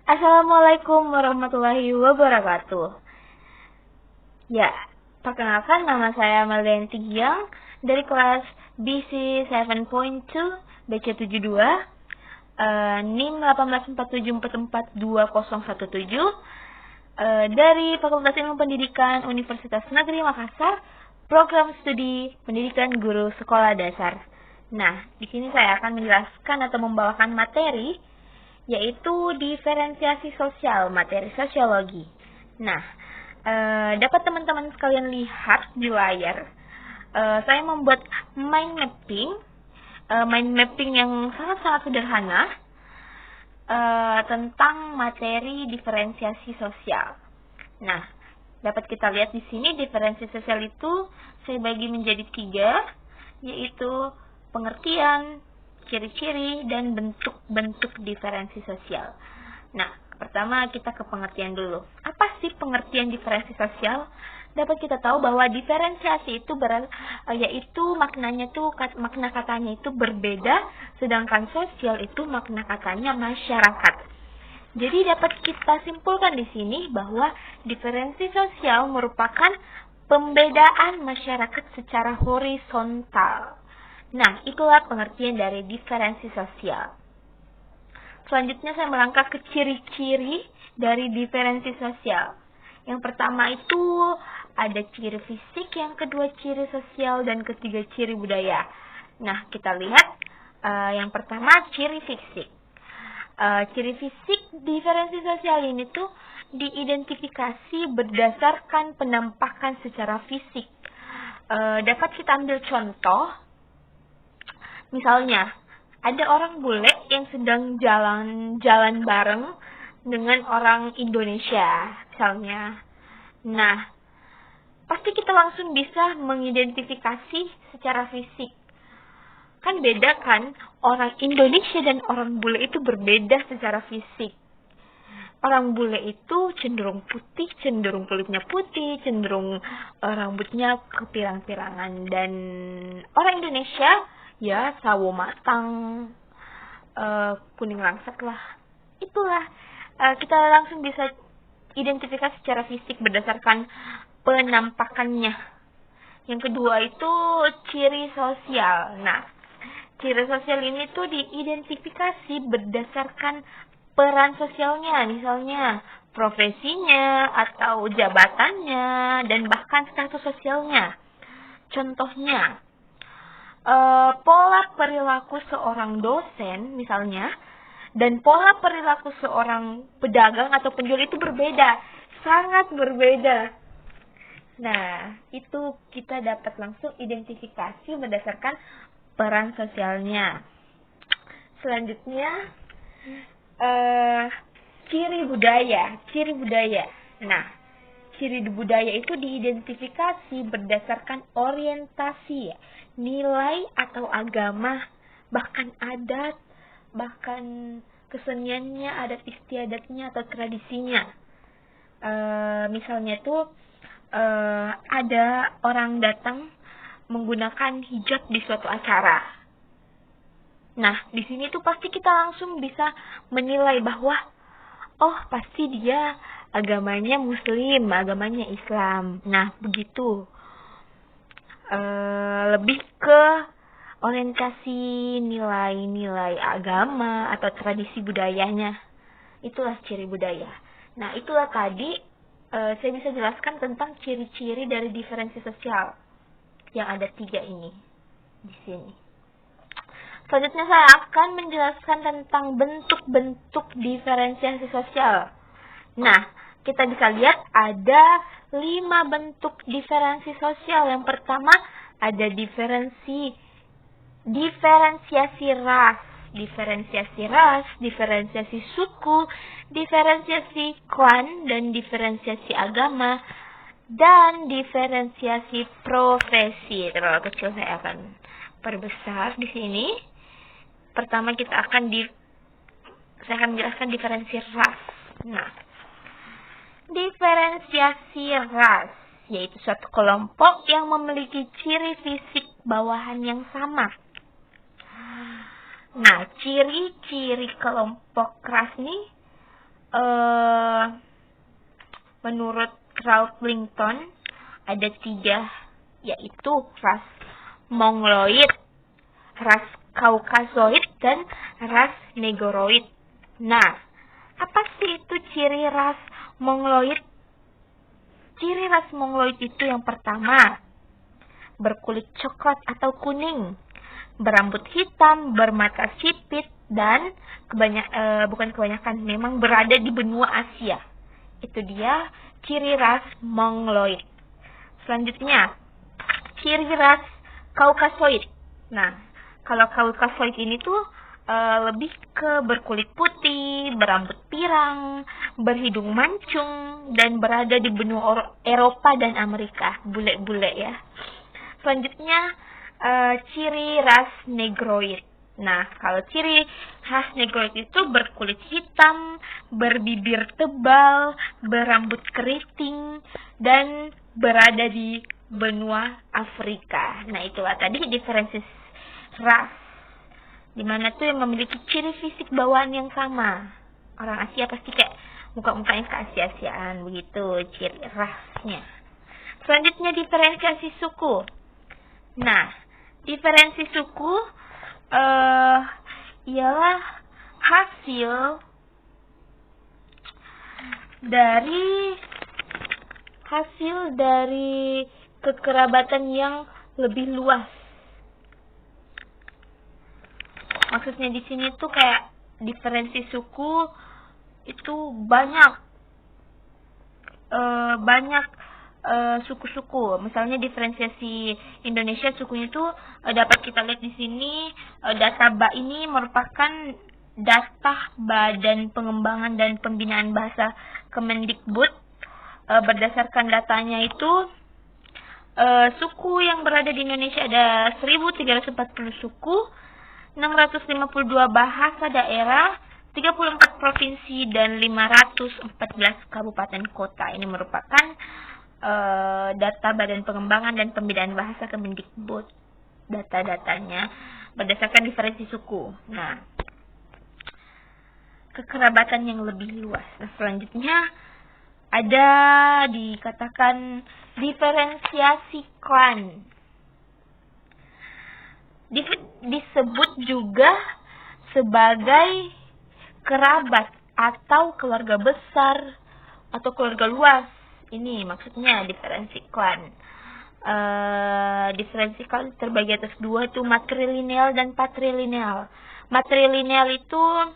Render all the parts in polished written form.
Assalamualaikum warahmatullahi wabarakatuh. Ya, perkenalkan nama saya Meldanti Giang dari kelas BC 7.2 BC72, NIM 184744217, dari Fakultas Ilmu Pendidikan Universitas Negeri Makassar, program studi pendidikan guru sekolah dasar. Nah, di sini saya akan menjelaskan atau membawakan materi, yaitu diferensiasi sosial, materi sosiologi. Nah, dapat teman-teman sekalian lihat di layar, saya membuat mind mapping yang sangat-sangat sederhana tentang materi diferensiasi sosial. Nah, dapat kita lihat di sini diferensiasi sosial itu saya bagi menjadi 3, yaitu pengertian, ciri-ciri, dan bentuk-bentuk diferensi sosial. Nah, pertama kita ke pengertian dulu. Apa sih pengertian diferensi sosial? Dapat kita tahu bahwa diferensiasi itu yaitu makna katanya itu berbeda, sedangkan sosial itu makna katanya masyarakat. Jadi dapat kita simpulkan di sini bahwa diferensi sosial merupakan pembedaan masyarakat secara horizontal. Nah, itulah pengertian dari diferensi sosial. Selanjutnya saya melangkah ke ciri-ciri dari diferensi sosial. Yang pertama itu ada ciri fisik, yang kedua ciri sosial, dan ketiga ciri budaya. Nah, kita lihat yang pertama ciri fisik. Ciri fisik diferensi sosial ini tuh diidentifikasi berdasarkan penampakan secara fisik. Dapat kita ambil contoh, misalnya ada orang bule yang sedang jalan bareng dengan orang Indonesia, misalnya. Nah, pasti kita langsung bisa mengidentifikasi secara fisik. Kan beda kan, orang Indonesia dan orang bule itu berbeda secara fisik. Orang bule itu cenderung putih, cenderung kulitnya putih, cenderung rambutnya kepirang-pirangan. Dan orang Indonesia ya sawo matang, kuning langsat lah. Itulah, kita langsung bisa identifikasi secara fisik berdasarkan penampakannya. Yang kedua itu ciri sosial. Nah, ciri sosial ini tuh diidentifikasi berdasarkan peran sosialnya, misalnya profesinya atau jabatannya dan bahkan status sosialnya. Contohnya, pola perilaku seorang dosen misalnya dan pola perilaku seorang pedagang atau penjual itu berbeda, sangat berbeda. Nah, itu kita dapat langsung identifikasi berdasarkan peran sosialnya. Selanjutnya, ciri budaya. Nah, ciri budaya itu diidentifikasi berdasarkan orientasi, nilai atau agama, bahkan adat, bahkan keseniannya, adat istiadatnya atau tradisinya. Misalnya tuh ada orang datang menggunakan hijab di suatu acara. Nah, di sini tuh pasti kita langsung bisa menilai bahwa oh, pasti dia agamanya Muslim, agamanya Islam. Nah, begitu. Lebih ke orientasi nilai-nilai agama atau tradisi budayanya. Itulah ciri budaya. Nah, itulah tadi saya bisa jelaskan tentang ciri-ciri dari diferensi sosial yang ada 3 ini di sini. Selanjutnya saya akan menjelaskan tentang bentuk-bentuk diferensiasi sosial. Nah, kita bisa lihat ada 5 bentuk diferensi sosial. Yang pertama ada diferensiasi ras, diferensiasi suku, diferensiasi klan, dan diferensiasi agama, dan diferensiasi profesi. Terlalu kecil, saya akan perbesar di sini. Pertama saya akan menjelaskan diferensi ras. Nah, diferensiasi ras yaitu suatu kelompok yang memiliki ciri fisik bawahan yang sama. Nah, ciri-ciri kelompok ras nih menurut Ralph Linton ada 3, yaitu ras Mongoloid, ras Kaukasoid, dan ras Negroid. Nah, apa sih itu ciri ras Mongoloid? Ciri ras Mongoloid itu yang pertama, berkulit coklat atau kuning, berambut hitam, bermata sipit, dan memang berada di benua Asia. Itu dia ciri ras Mongoloid. Selanjutnya, ciri ras Kaukasoid. Nah, kalau Kaukasoid ini tuh lebih ke berkulit putih, berambut pirang, berhidung mancung, dan berada di benua Eropa dan Amerika. Bule-bule ya. Selanjutnya, ciri ras Negroid. Nah, kalau ciri khas Negroid itu berkulit hitam, berbibir tebal, berambut keriting, dan berada di benua Afrika. Nah, itulah tadi diferensiasi ras, dimana tuh yang memiliki ciri fisik bawaan yang sama. Orang Asia pasti kayak muka-mukanya keasia-asiaan, begitu ciri rasnya. Selanjutnya, diferensiasi suku. Nah, diferensi suku ialah hasil dari kekerabatan yang lebih luas. Maksudnya di sini tuh kayak diferensi suku itu banyak suku-suku. Misalnya diferensiasi Indonesia, sukunya itu dapat kita lihat di sini. Data ini merupakan data Badan Pengembangan dan Pembinaan Bahasa Kemendikbud. Berdasarkan datanya itu suku yang berada di Indonesia ada 1.340 suku, 652 bahasa daerah, 34 provinsi, dan 514 kabupaten kota. Ini merupakan data Badan Pengembangan dan Pembinaan Bahasa Kemendikbud. Data-datanya berdasarkan diferensi suku. Nah, kekerabatan yang lebih luas. Nah, selanjutnya ada dikatakan diferensiasi klan. Disebut juga sebagai kerabat atau keluarga besar atau keluarga luas. Ini maksudnya diferensi klan. Diferensi klan terbagi atas 2 tuh, matrilineal dan patrilineal. Matrilineal itu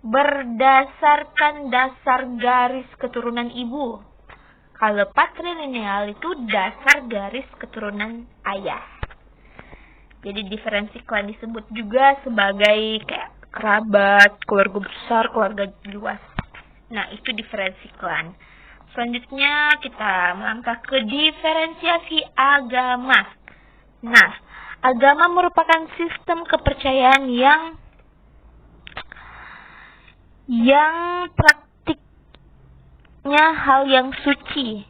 berdasarkan dasar garis keturunan ibu. Kalau patrilineal itu dasar garis keturunan ayah. Jadi diferensi klan disebut juga sebagai kayak kerabat, keluarga besar, keluarga luas. Nah, itu diferensi klan. Selanjutnya kita melangkah ke diferensiasi agama. Nah, agama merupakan sistem kepercayaan yang praktiknya hal yang suci,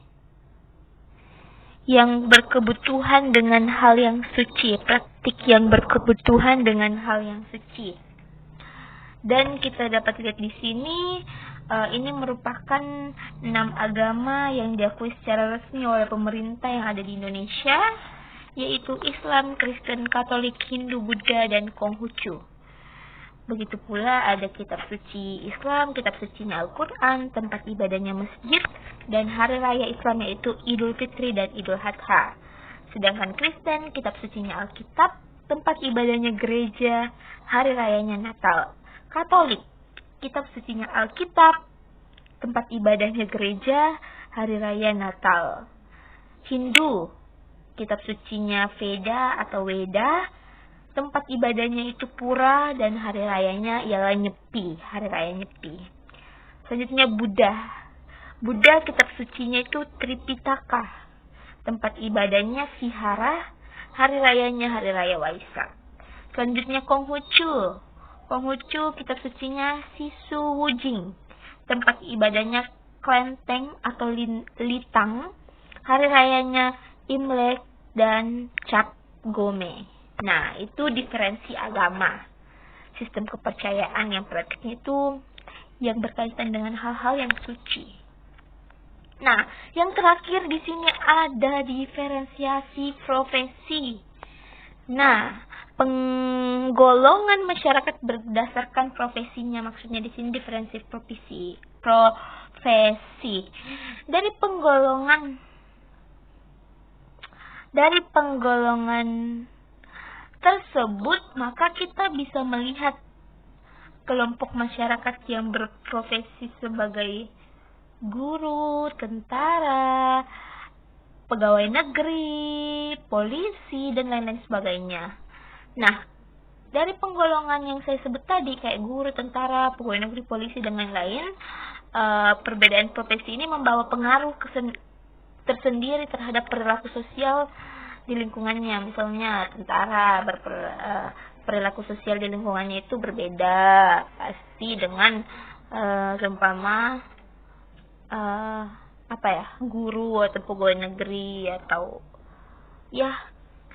yang berkebutuhan dengan hal yang suci, praktik yang berkebutuhan dengan hal yang suci. Dan kita dapat lihat di sini, ini merupakan 6 agama yang diakui secara resmi oleh pemerintah yang ada di Indonesia, yaitu Islam, Kristen, Katolik, Hindu, Buddha, dan Konghucu. Begitu pula ada kitab suci Islam, kitab sucinya Al-Quran, tempat ibadahnya masjid, dan hari raya Islam yaitu Idul Fitri dan Idul Adha. Sedangkan Kristen, kitab sucinya Alkitab, tempat ibadahnya gereja, hari rayanya Natal. Katolik, kitab sucinya Alkitab, tempat ibadahnya gereja, hari raya Natal. Hindu, kitab sucinya Veda atau Weda, tempat ibadahnya itu pura, dan hari rayanya ialah Nyepi, hari raya Nyepi. Selanjutnya Buddha, kitab sucinya itu Tripitaka, tempat ibadahnya Vihara, hari rayanya hari raya Waisak. Selanjutnya Konghucu, kitab sucinya Sisu Wujing, tempat ibadahnya Klenteng atau Litang, hari rayanya Imlek dan Cap Gome. Nah, itu diferensi agama. Sistem kepercayaan yang praktiknya itu yang berkaitan dengan hal-hal yang suci. Nah, yang terakhir di sini ada diferensiasi profesi. Nah, penggolongan masyarakat berdasarkan profesinya, maksudnya di sini diferensi profesi. Dari penggolongan tersebut, maka kita bisa melihat kelompok masyarakat yang berprofesi sebagai guru, tentara, pegawai negeri, polisi, dan lain-lain sebagainya. Nah, dari penggolongan yang saya sebut tadi, kayak guru, tentara, pegawai negeri, polisi, dan lain-lain, perbedaan profesi ini membawa pengaruh tersendiri terhadap perilaku sosial di lingkungannya. Misalnya tentara perilaku sosial di lingkungannya itu berbeda pasti dengan seumpama guru atau pegawai negeri, atau ya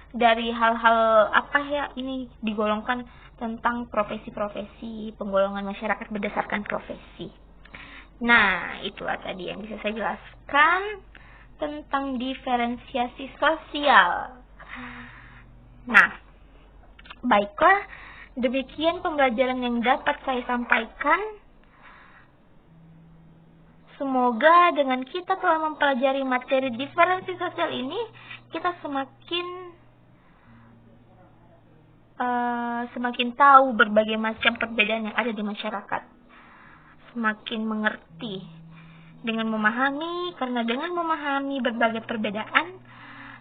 dari hal-hal ini digolongkan tentang profesi-profesi, penggolongan masyarakat berdasarkan profesi. Nah, itulah tadi yang bisa saya jelaskan tentang diferensiasi sosial. Nah, baiklah, demikian pembelajaran yang dapat saya sampaikan. Semoga dengan kita telah mempelajari materi diferensi sosial ini, kita semakin tahu berbagai macam perbedaan yang ada di masyarakat. Semakin mengerti dengan memahami, karena dengan memahami berbagai perbedaan,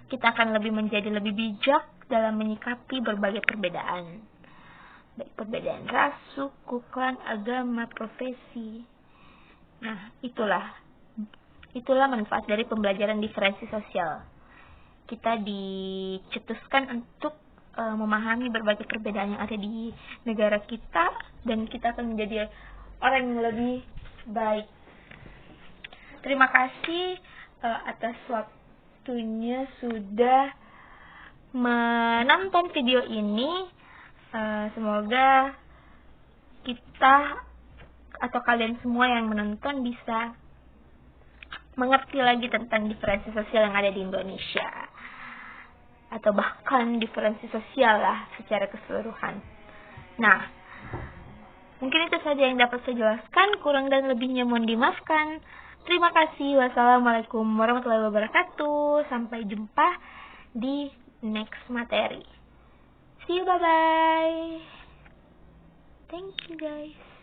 kita akan menjadi lebih bijak dalam menyikapi berbagai perbedaan. Baik perbedaan ras, suku, klan, agama, profesi. Nah, itulah manfaat dari pembelajaran diferensi sosial. Kita dicetuskan untuk memahami berbagai perbedaan yang ada di negara kita, dan kita akan menjadi orang yang lebih baik. Terima kasih atas waktunya sudah menonton video ini. Semoga kita atau kalian semua yang menonton bisa mengerti lagi tentang diferensi sosial yang ada di Indonesia, atau bahkan diferensi sosial lah secara keseluruhan. Nah, mungkin itu saja yang dapat saya jelaskan. Kurang dan lebihnya mohon dimaafkan. Terima kasih. Wassalamualaikum warahmatullahi wabarakatuh. Sampai jumpa di next materi. See you, bye-bye. Thank you, guys.